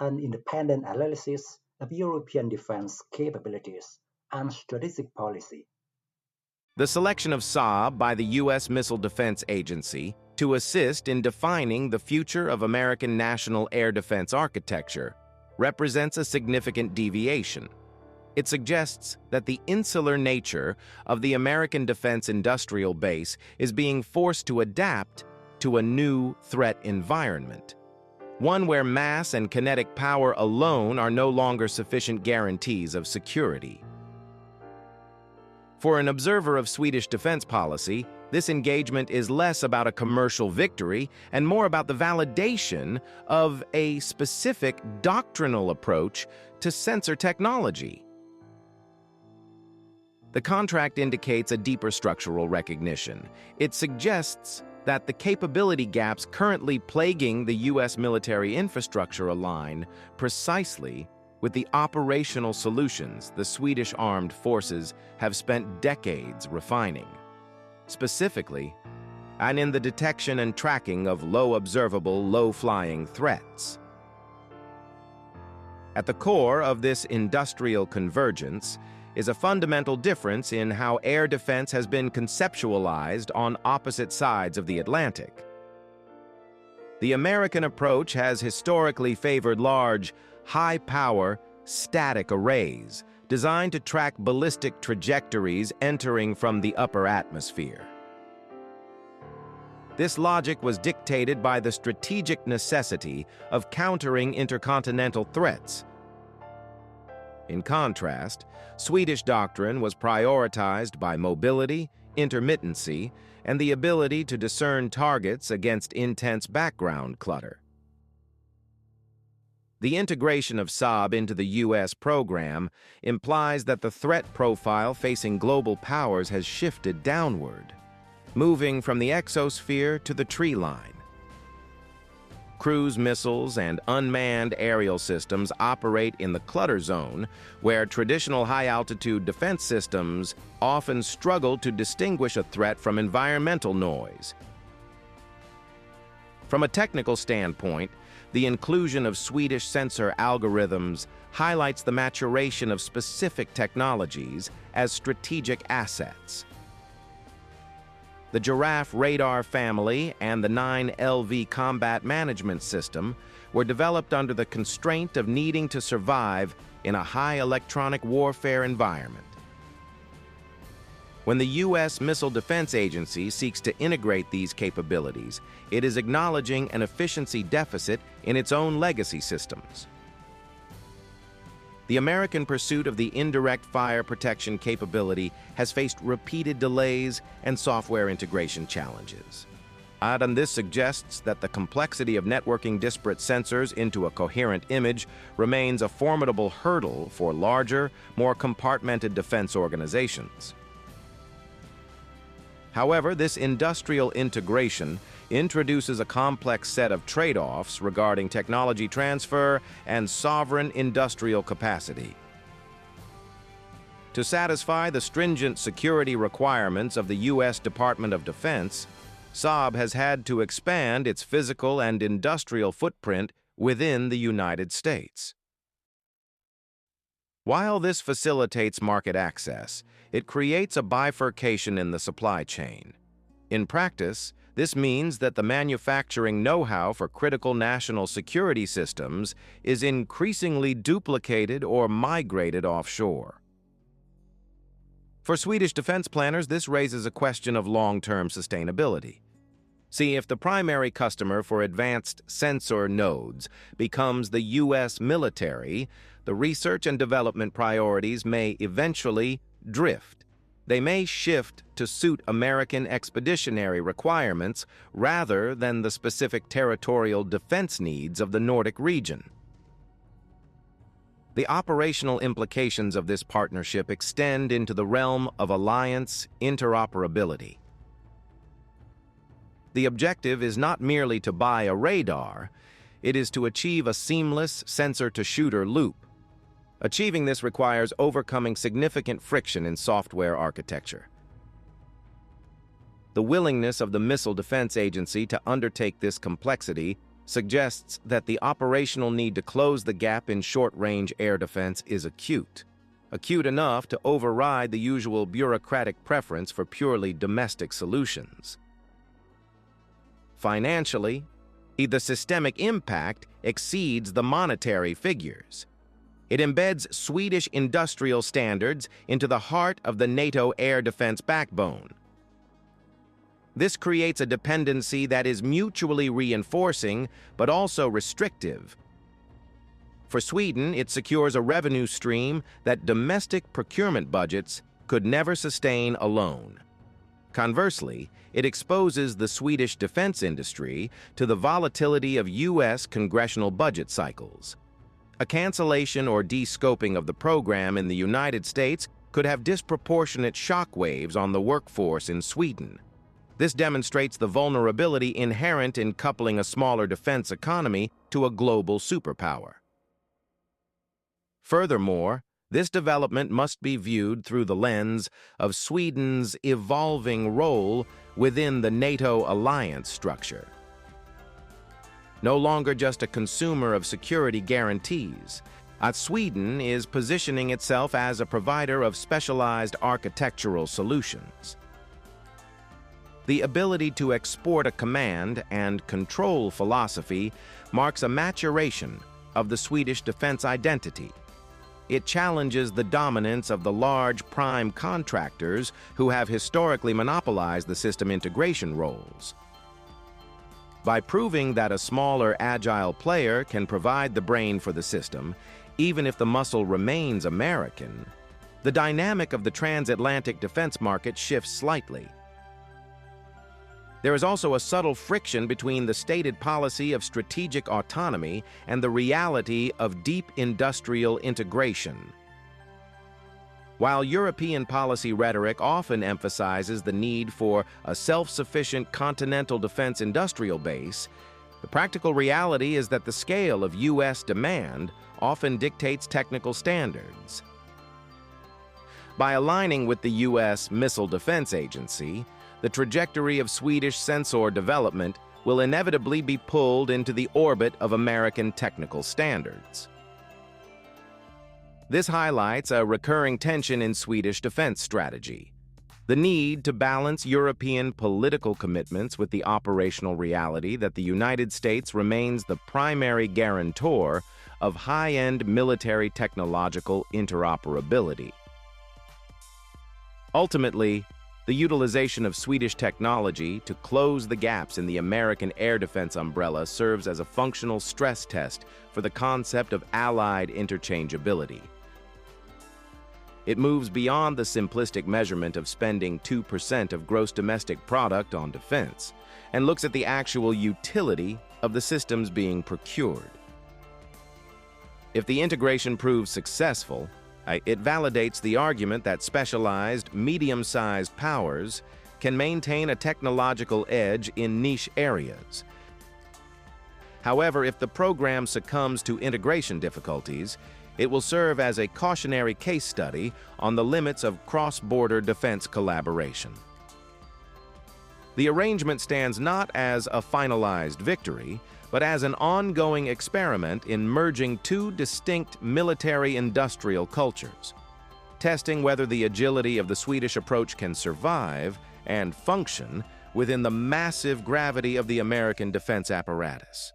an independent analysis of European defense capabilities and strategic policy. The selection of Saab by the U.S. Missile Defense Agency to assist in defining the future of American national air defense architecture represents a significant deviation. It suggests that the insular nature of the American defense industrial base is being forced to adapt to a new threat environment, one where mass and kinetic power alone are no longer sufficient guarantees of security. For an observer of Swedish defense policy, this engagement is less about a commercial victory and more about the validation of a specific doctrinal approach to sensor technology. The contract indicates a deeper structural recognition. It suggests that the capability gaps currently plaguing the U.S. military infrastructure align precisely with the operational solutions the Swedish armed forces have spent decades refining, specifically, and in the detection and tracking of low-observable, low-flying threats. At the core of this industrial convergence is a fundamental difference in how air defense has been conceptualized on opposite sides of the Atlantic. The American approach has historically favored large, high-power, static arrays designed to track ballistic trajectories entering from the upper atmosphere. This logic was dictated by the strategic necessity of countering intercontinental threats. In contrast, Swedish doctrine was prioritized by mobility, intermittency, and the ability to discern targets against intense background clutter. The integration of Saab into the U.S. program implies that the threat profile facing global powers has shifted downward, moving from the exosphere to the tree line. Cruise missiles and unmanned aerial systems operate in the clutter zone, where traditional high-altitude defense systems often struggle to distinguish a threat from environmental noise. From a technical standpoint, the inclusion of Swedish sensor algorithms highlights the maturation of specific technologies as strategic assets. The Giraffe radar family and the 9LV combat management system were developed under the constraint of needing to survive in a high electronic warfare environment. When the U.S. Missile Defense Agency seeks to integrate these capabilities, it is acknowledging an efficiency deficit in its own legacy systems. The American pursuit of the indirect fire protection capability has faced repeated delays and software integration challenges. And this suggests that the complexity of networking disparate sensors into a coherent image remains a formidable hurdle for larger, more compartmented defense organizations. However, this industrial integration introduces a complex set of trade-offs regarding technology transfer and sovereign industrial capacity. To satisfy the stringent security requirements of the U.S. Department of Defense, Saab has had to expand its physical and industrial footprint within the United States. While this facilitates market access, it creates a bifurcation in the supply chain. In practice, this means that the manufacturing know-how for critical national security systems is increasingly duplicated or migrated offshore. For Swedish defense planners, this raises a question of long-term sustainability. See, if the primary customer for advanced sensor nodes becomes the U.S. military, the research and development priorities may eventually drift. They may shift to suit American expeditionary requirements rather than the specific territorial defense needs of the Nordic region. The operational implications of this partnership extend into the realm of alliance interoperability. The objective is not merely to buy a radar, it is to achieve a seamless sensor-to-shooter loop. Achieving this requires overcoming significant friction in software architecture. The willingness of the Missile Defense Agency to undertake this complexity suggests that the operational need to close the gap in short-range air defense is acute enough to override the usual bureaucratic preference for purely domestic solutions. Financially, the systemic impact exceeds the monetary figures. It embeds Swedish industrial standards into the heart of the NATO air defense backbone. This creates a dependency that is mutually reinforcing but also restrictive. For Sweden, it secures a revenue stream that domestic procurement budgets could never sustain alone. Conversely, it exposes the Swedish defense industry to the volatility of U.S. congressional budget cycles. A cancellation or de-scoping of the program in the United States could have disproportionate shockwaves on the workforce in Sweden. This demonstrates the vulnerability inherent in coupling a smaller defense economy to a global superpower. Furthermore, this development must be viewed through the lens of Sweden's evolving role within the NATO alliance structure. No longer just a consumer of security guarantees, Sweden is positioning itself as a provider of specialized architectural solutions. The ability to export a command and control philosophy marks a maturation of the Swedish defense identity. It challenges the dominance of the large prime contractors who have historically monopolized the system integration roles. By proving that a smaller, agile player can provide the brain for the system, even if the muscle remains American, the dynamic of the transatlantic defense market shifts slightly. There is also a subtle friction between the stated policy of strategic autonomy and the reality of deep industrial integration. While European policy rhetoric often emphasizes the need for a self-sufficient continental defense industrial base, the practical reality is that the scale of U.S. demand often dictates technical standards. By aligning with the U.S. Missile Defense Agency, the trajectory of Swedish sensor development will inevitably be pulled into the orbit of American technical standards. This highlights a recurring tension in Swedish defense strategy: the need to balance European political commitments with the operational reality that the United States remains the primary guarantor of high-end military technological interoperability. Ultimately, the utilization of Swedish technology to close the gaps in the American air defense umbrella serves as a functional stress test for the concept of allied interchangeability. It moves beyond the simplistic measurement of spending 2% of gross domestic product on defense and looks at the actual utility of the systems being procured. If the integration proves successful, it validates the argument that specialized, medium-sized powers can maintain a technological edge in niche areas. However, if the program succumbs to integration difficulties, it will serve as a cautionary case study on the limits of cross-border defense collaboration. The arrangement stands not as a finalized victory, but as an ongoing experiment in merging two distinct military-industrial cultures, testing whether the agility of the Swedish approach can survive and function within the massive gravity of the American defense apparatus.